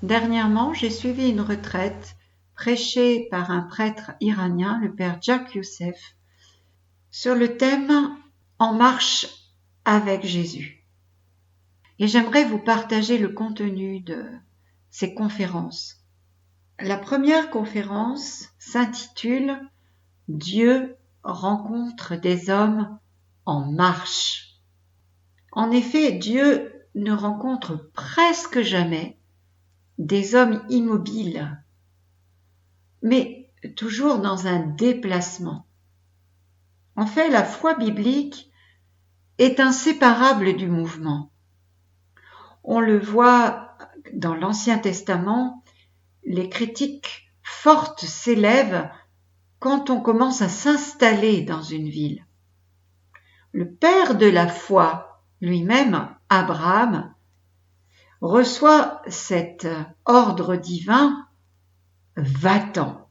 Dernièrement, j'ai suivi une retraite prêchée par un prêtre iranien, le père Jack Youssef, sur le thème « En marche avec Jésus ». Et j'aimerais vous partager le contenu de ces conférences. La première conférence s'intitule « Dieu rencontre des hommes en marche ». En effet, Dieu ne rencontre presque jamais des hommes immobiles, mais toujours dans un déplacement. En fait, la foi biblique est inséparable du mouvement. On le voit dans l'Ancien Testament, les critiques fortes s'élèvent quand on commence à s'installer dans une ville. Le père de la foi, lui-même, Abraham, reçoit cet ordre divin « va-t'en ».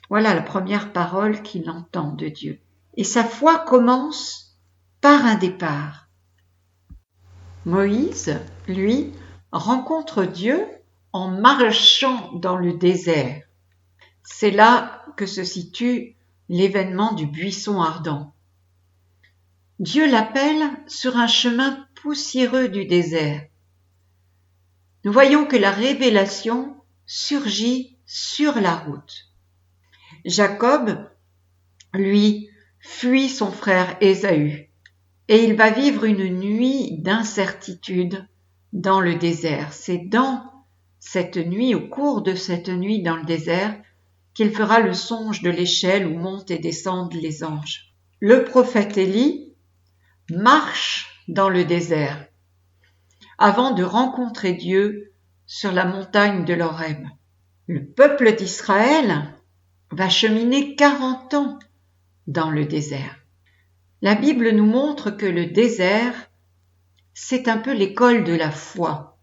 Voilà la première parole qu'il entend de Dieu. Et sa foi commence par un départ. Moïse, lui, rencontre Dieu en marchant dans le désert. C'est là que se situe l'événement du buisson ardent. Dieu l'appelle sur un chemin poussiéreux du désert. Nous voyons que la révélation surgit sur la route. Jacob, lui, fuit son frère Ésaü et il va vivre une nuit d'incertitude dans le désert. C'est dans cette nuit, au cours de cette nuit dans le désert, qu'il fera le songe de l'échelle où montent et descendent les anges. Le prophète Élie marche dans le désert avant de rencontrer Dieu sur la montagne de l'Horeb. Le peuple d'Israël va cheminer 40 ans dans le désert. La Bible nous montre que le désert, c'est un peu l'école de la foi,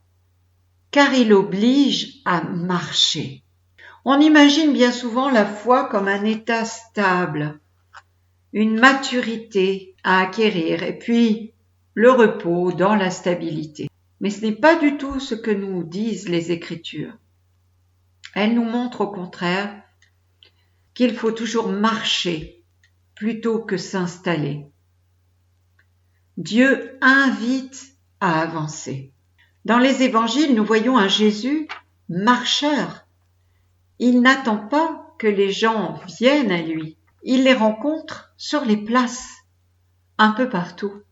car il oblige à marcher. On imagine bien souvent la foi comme un état stable, une maturité à acquérir, et puis le repos dans la stabilité. Mais ce n'est pas du tout ce que nous disent les Écritures. Elles nous montrent au contraire qu'il faut toujours marcher plutôt que s'installer. Dieu invite à avancer. Dans les évangiles, nous voyons un Jésus marcheur. Il n'attend pas que les gens viennent à lui. Il les rencontre sur les places, un peu partout,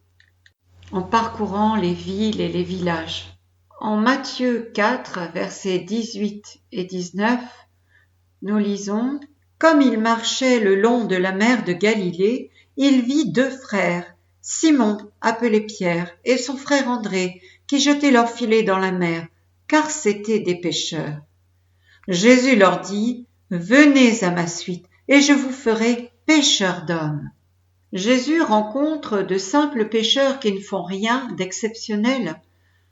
en parcourant les villes et les villages. En Matthieu 4, versets 18 et 19, nous lisons « Comme il marchait le long de la mer de Galilée, il vit 2 frères, Simon, appelé Pierre, et son frère André, qui jetaient leurs filets dans la mer, car c'étaient des pêcheurs. Jésus leur dit « Venez à ma suite, et je vous ferai pêcheurs d'hommes. » Jésus rencontre de simples pêcheurs qui ne font rien d'exceptionnel.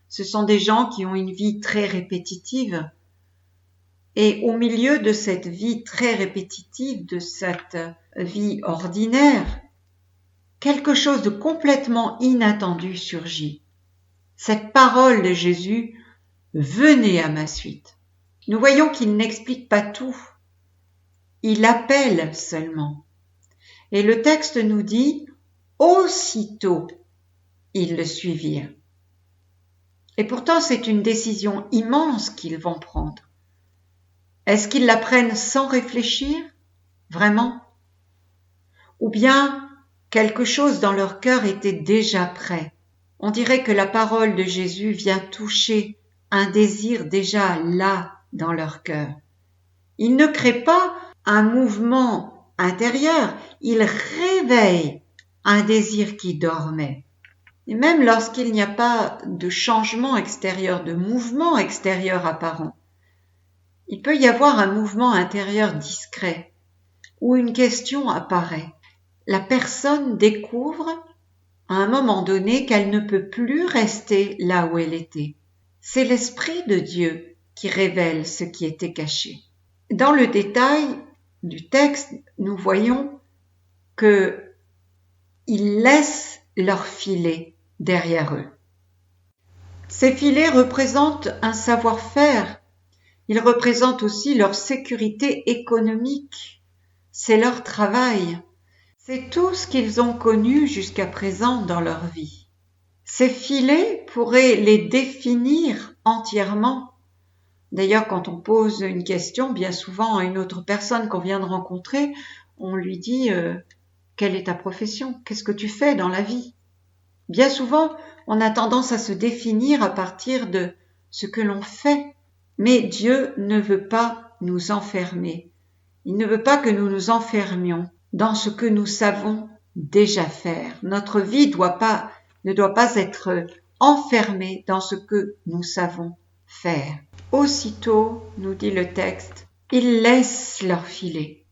Ce sont des gens qui ont une vie très répétitive. Et au milieu de cette vie très répétitive, de cette vie ordinaire, quelque chose de complètement inattendu surgit. Cette parole de Jésus, « Venez à ma suite ». Nous voyons qu'il n'explique pas tout. Il appelle seulement. Et le texte nous dit « Aussitôt, ils le suivirent ». Et pourtant, c'est une décision immense qu'ils vont prendre. Est-ce qu'ils la prennent sans réfléchir, vraiment? Ou bien quelque chose dans leur cœur était déjà prêt? On dirait que la parole de Jésus vient toucher un désir déjà là dans leur cœur. Il ne crée pas un mouvement intérieur, il réveille un désir qui dormait. Et même lorsqu'il n'y a pas de changement extérieur, de mouvement extérieur apparent, il peut y avoir un mouvement intérieur discret où une question apparaît. La personne découvre à un moment donné qu'elle ne peut plus rester là où elle était. C'est l'Esprit de Dieu qui révèle ce qui était caché. Dans le détail du texte, nous voyons qu'ils laissent leur filet derrière eux. Ces filets représentent un savoir-faire. Ils représentent aussi leur sécurité économique. C'est leur travail. C'est tout ce qu'ils ont connu jusqu'à présent dans leur vie. Ces filets pourraient les définir entièrement. D'ailleurs, quand on pose une question, bien souvent à une autre personne qu'on vient de rencontrer, on lui dit quelle est ta profession? Qu'est-ce que tu fais dans la vie? Bien souvent, on a tendance à se définir à partir de ce que l'on fait. Mais Dieu ne veut pas nous enfermer. Il ne veut pas que nous nous enfermions dans ce que nous savons déjà faire. Notre vie ne doit pas être enfermée dans ce que nous savons faire. Aussitôt, nous dit le texte, ils laissent leur filet.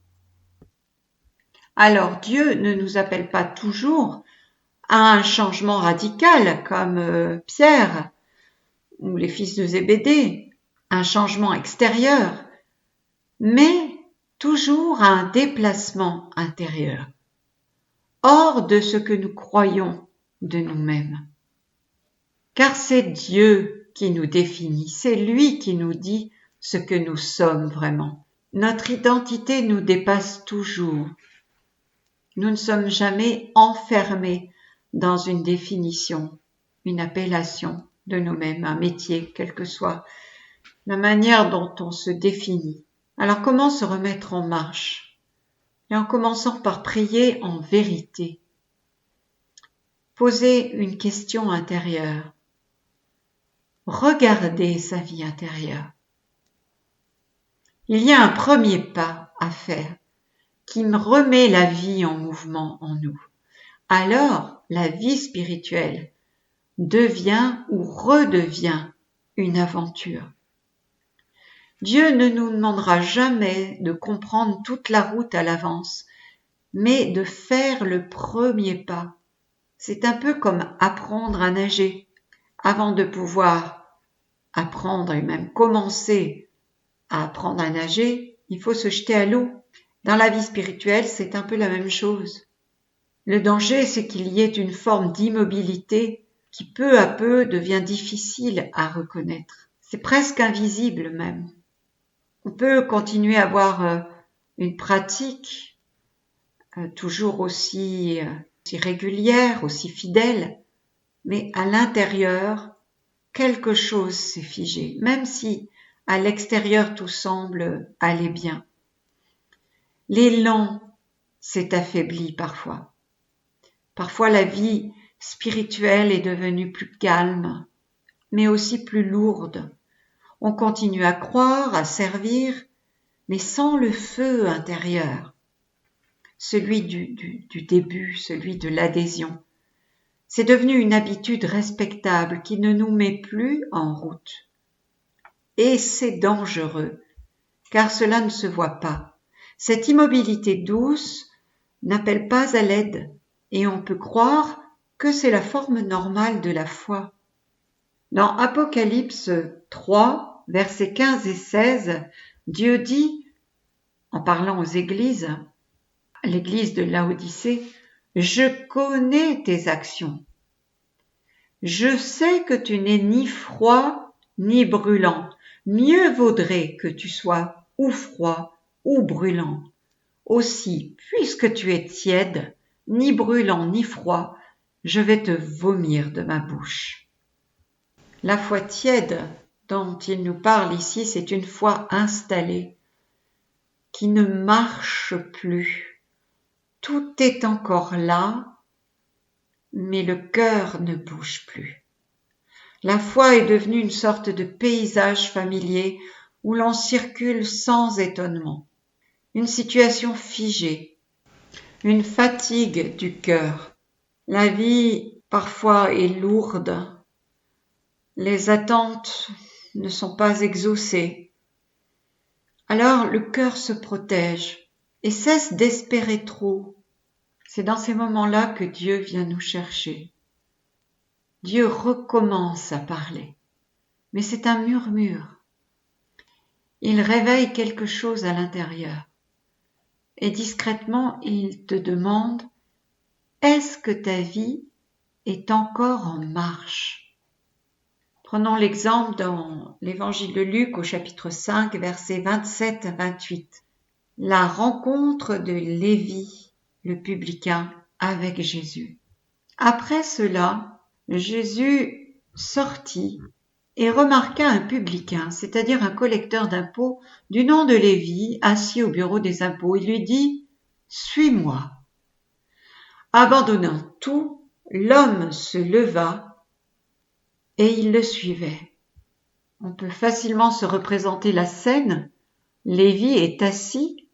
Alors Dieu ne nous appelle pas toujours à un changement radical comme Pierre ou les fils de Zébédée, un changement extérieur, mais toujours à un déplacement intérieur, hors de ce que nous croyons de nous-mêmes. Car c'est Dieu qui nous définit, c'est lui qui nous dit ce que nous sommes vraiment. Notre identité nous dépasse toujours. Nous ne sommes jamais enfermés dans une définition, une appellation de nous-mêmes, un métier, quelle que soit la manière dont on se définit. Alors comment se remettre en marche? Et en commençant par prier en vérité. Poser une question intérieure. Regarder sa vie intérieure. Il y a un premier pas à faire qui me remet la vie en mouvement en nous. Alors, la vie spirituelle devient ou redevient une aventure. Dieu ne nous demandera jamais de comprendre toute la route à l'avance, mais de faire le premier pas. C'est un peu comme apprendre à nager. Avant de pouvoir apprendre et même commencer à apprendre à nager, il faut se jeter à l'eau. Dans la vie spirituelle, c'est un peu la même chose. Le danger, c'est qu'il y ait une forme d'immobilité qui peu à peu devient difficile à reconnaître. C'est presque invisible même. On peut continuer à avoir une pratique toujours aussi régulière, aussi fidèle, mais à l'intérieur, quelque chose s'est figé, même si à l'extérieur tout semble aller bien. L'élan s'est affaibli parfois. Parfois la vie spirituelle est devenue plus calme, mais aussi plus lourde. On continue à croire, à servir, mais sans le feu intérieur, celui du début, celui de l'adhésion. C'est devenu une habitude respectable qui ne nous met plus en route. Et c'est dangereux, car cela ne se voit pas. Cette immobilité douce n'appelle pas à l'aide, et on peut croire que c'est la forme normale de la foi. Dans Apocalypse 3, versets 15 et 16, Dieu dit, en parlant aux églises, à l'église de Laodicée, « Je connais tes actions. Je sais que tu n'es ni froid ni brûlant. Mieux vaudrait que tu sois ou froid ou brûlant. Aussi, puisque tu es tiède, ni brûlant ni froid, je vais te vomir de ma bouche. » La foi tiède dont il nous parle ici, c'est une foi installée, qui ne marche plus. Tout est encore là, mais le cœur ne bouge plus. La foi est devenue une sorte de paysage familier où l'on circule sans étonnement. Une situation figée, une fatigue du cœur. La vie parfois est lourde. Les attentes ne sont pas exaucées. Alors le cœur se protège et cesse d'espérer trop. C'est dans ces moments-là que Dieu vient nous chercher. Dieu recommence à parler, mais c'est un murmure. Il réveille quelque chose à l'intérieur et discrètement il te demande « Est-ce que ta vie est encore en marche ?» Prenons l'exemple dans l'évangile de Luc au chapitre 5, versets 27 à 28. La rencontre de Lévi, le publicain, avec Jésus. Après cela, Jésus sortit et remarqua un publicain, c'est-à-dire un collecteur d'impôts du nom de Lévi, assis au bureau des impôts. Il lui dit « Suis-moi ». Abandonnant tout, l'homme se leva et il le suivait. On peut facilement se représenter la scène. Lévi est assis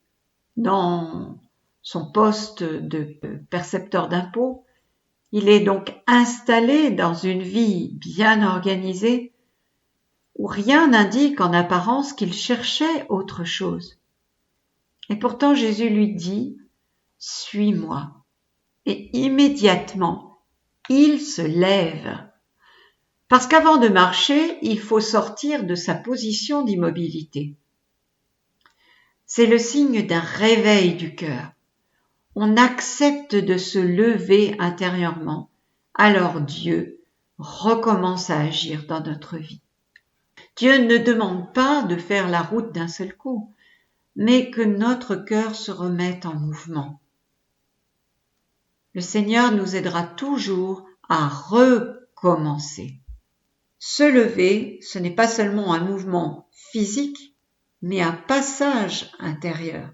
dans son poste de percepteur d'impôts. Il est donc installé dans une vie bien organisée où rien n'indique en apparence qu'il cherchait autre chose. Et pourtant Jésus lui dit « Suis-moi ». Et immédiatement, il se lève. Parce qu'avant de marcher, il faut sortir de sa position d'immobilité. C'est le signe d'un réveil du cœur. On accepte de se lever intérieurement, alors Dieu recommence à agir dans notre vie. Dieu ne demande pas de faire la route d'un seul coup, mais que notre cœur se remette en mouvement. Le Seigneur nous aidera toujours à recommencer. Se lever, ce n'est pas seulement un mouvement physique, mais un passage intérieur.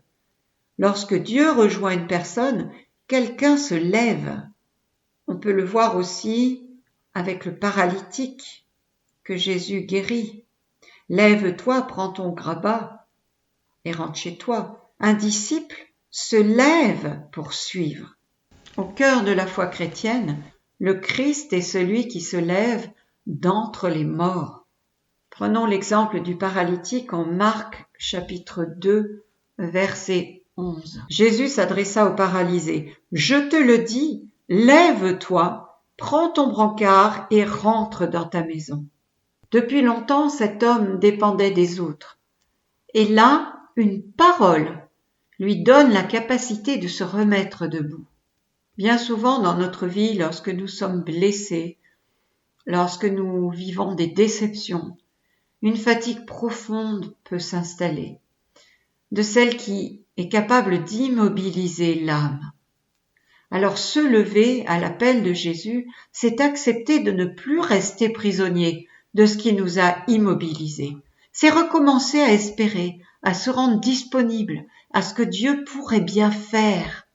Lorsque Dieu rejoint une personne, quelqu'un se lève. On peut le voir aussi avec le paralytique que Jésus guérit. Lève-toi, prends ton grabat et rentre chez toi. Un disciple se lève pour suivre. Au cœur de la foi chrétienne, le Christ est celui qui se lève d'entre les morts. Prenons l'exemple du paralytique en Marc chapitre 2, verset 11. Jésus s'adressa au paralysé. « Je te le dis, lève-toi, prends ton brancard et rentre dans ta maison. » Depuis longtemps, cet homme dépendait des autres. Et là, une parole lui donne la capacité de se remettre debout. Bien souvent dans notre vie, lorsque nous sommes blessés, lorsque nous vivons des déceptions, une fatigue profonde peut s'installer, de celle qui est capable d'immobiliser l'âme. Alors se lever à l'appel de Jésus, c'est accepter de ne plus rester prisonnier de ce qui nous a immobilisés. C'est recommencer à espérer, à se rendre disponible à ce que Dieu pourrait bien faire.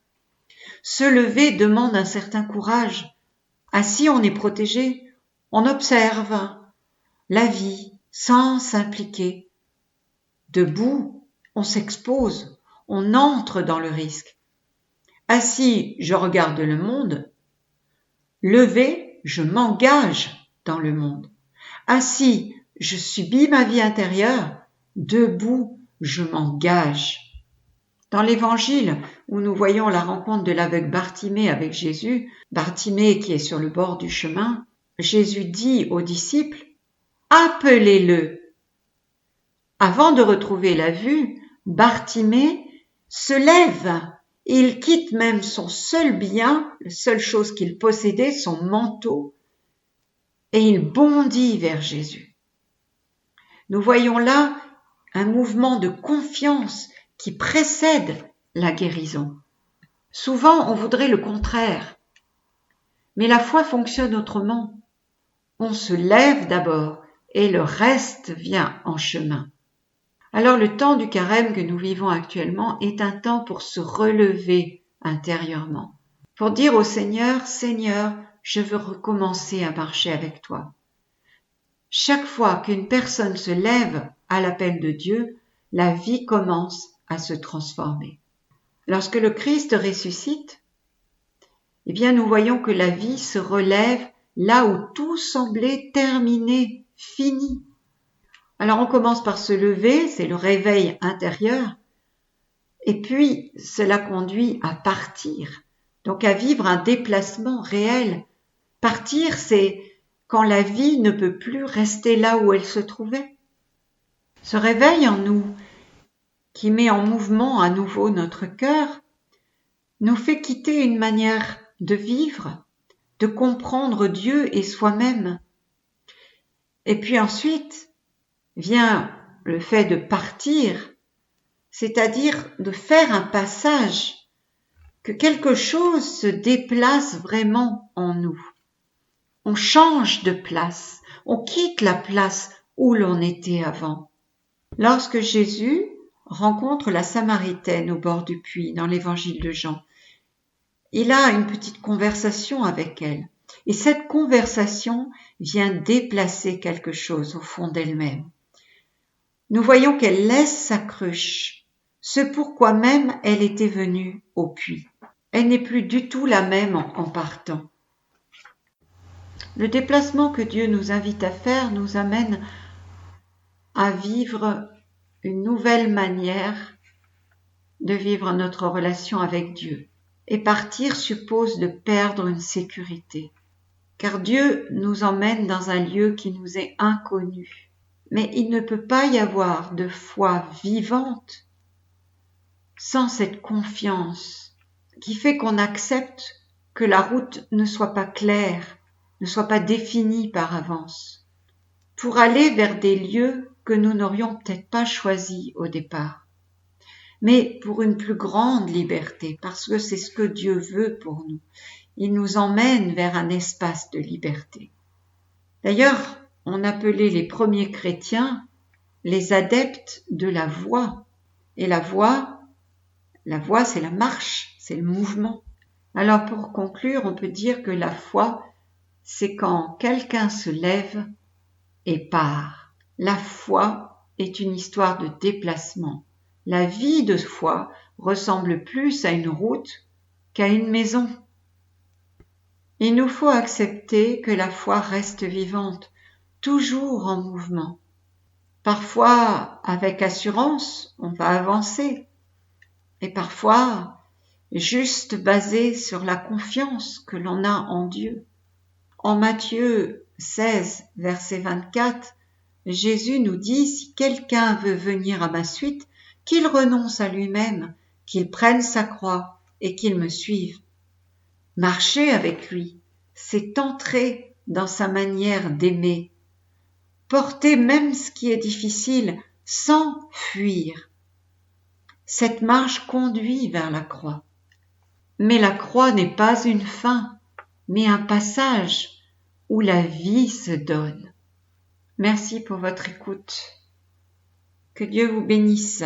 Se lever demande un certain courage. Assis, on est protégé, on observe la vie sans s'impliquer. Debout, on s'expose, on entre dans le risque. Assis, je regarde le monde. Levé, je m'engage dans le monde. Assis, je subis ma vie intérieure. Debout, je m'engage. Dans l'évangile où nous voyons la rencontre de l'aveugle Bartimée avec Jésus, Bartimée qui est sur le bord du chemin, Jésus dit aux disciples « Appelez-le ». Avant de retrouver la vue, Bartimée se lève. Il quitte même son seul bien, la seule chose qu'il possédait, son manteau, et il bondit vers Jésus. Nous voyons là un mouvement de confiance qui précède la guérison. Souvent, on voudrait le contraire, mais la foi fonctionne autrement. On se lève d'abord et le reste vient en chemin. Alors le temps du carême que nous vivons actuellement est un temps pour se relever intérieurement, pour dire au Seigneur, « Seigneur, je veux recommencer à marcher avec toi. » Chaque fois qu'une personne se lève à l'appel de Dieu, la vie commence à se transformer. Lorsque le Christ ressuscite, eh bien nous voyons que la vie se relève là où tout semblait terminé, fini. Alors on commence par se lever, c'est le réveil intérieur, et puis cela conduit à partir, donc à vivre un déplacement réel. Partir, c'est quand la vie ne peut plus rester là où elle se trouvait. Ce réveil en nous, qui met en mouvement à nouveau notre cœur, nous fait quitter une manière de vivre, de comprendre Dieu et soi-même. Et puis ensuite vient le fait de partir, c'est-à-dire de faire un passage, que quelque chose se déplace vraiment en nous. On change de place, on quitte la place où l'on était avant. Lorsque Jésus rencontre la Samaritaine au bord du puits dans l'évangile de Jean, il a une petite conversation avec elle. Et cette conversation vient déplacer quelque chose au fond d'elle-même. Nous voyons qu'elle laisse sa cruche, ce pourquoi même elle était venue au puits. Elle n'est plus du tout la même en partant. Le déplacement que Dieu nous invite à faire nous amène à vivre une nouvelle manière de vivre notre relation avec Dieu. Et partir suppose de perdre une sécurité. Car Dieu nous emmène dans un lieu qui nous est inconnu. Mais il ne peut pas y avoir de foi vivante sans cette confiance qui fait qu'on accepte que la route ne soit pas claire, ne soit pas définie par avance, pour aller vers des lieux que nous n'aurions peut-être pas choisis au départ, mais pour une plus grande liberté, parce que c'est ce que Dieu veut pour nous. Il nous emmène vers un espace de liberté. D'ailleurs, on appelait les premiers chrétiens les adeptes de la voie. Et la voie, c'est la marche, c'est le mouvement. Alors pour conclure, on peut dire que la foi, c'est quand quelqu'un se lève et part. La foi est une histoire de déplacement. La vie de foi ressemble plus à une route qu'à une maison. Il nous faut accepter que la foi reste vivante, toujours en mouvement. Parfois, avec assurance, on va avancer, et parfois, juste basé sur la confiance que l'on a en Dieu. En Matthieu 16, verset 24, Jésus nous dit « Si quelqu'un veut venir à ma suite, qu'il renonce à lui-même, qu'il prenne sa croix et qu'il me suive. » Marcher avec lui, c'est entrer dans sa manière d'aimer, porter même ce qui est difficile sans fuir. Cette marche conduit vers la croix. Mais la croix n'est pas une fin, mais un passage où la vie se donne. Merci pour votre écoute. Que Dieu vous bénisse.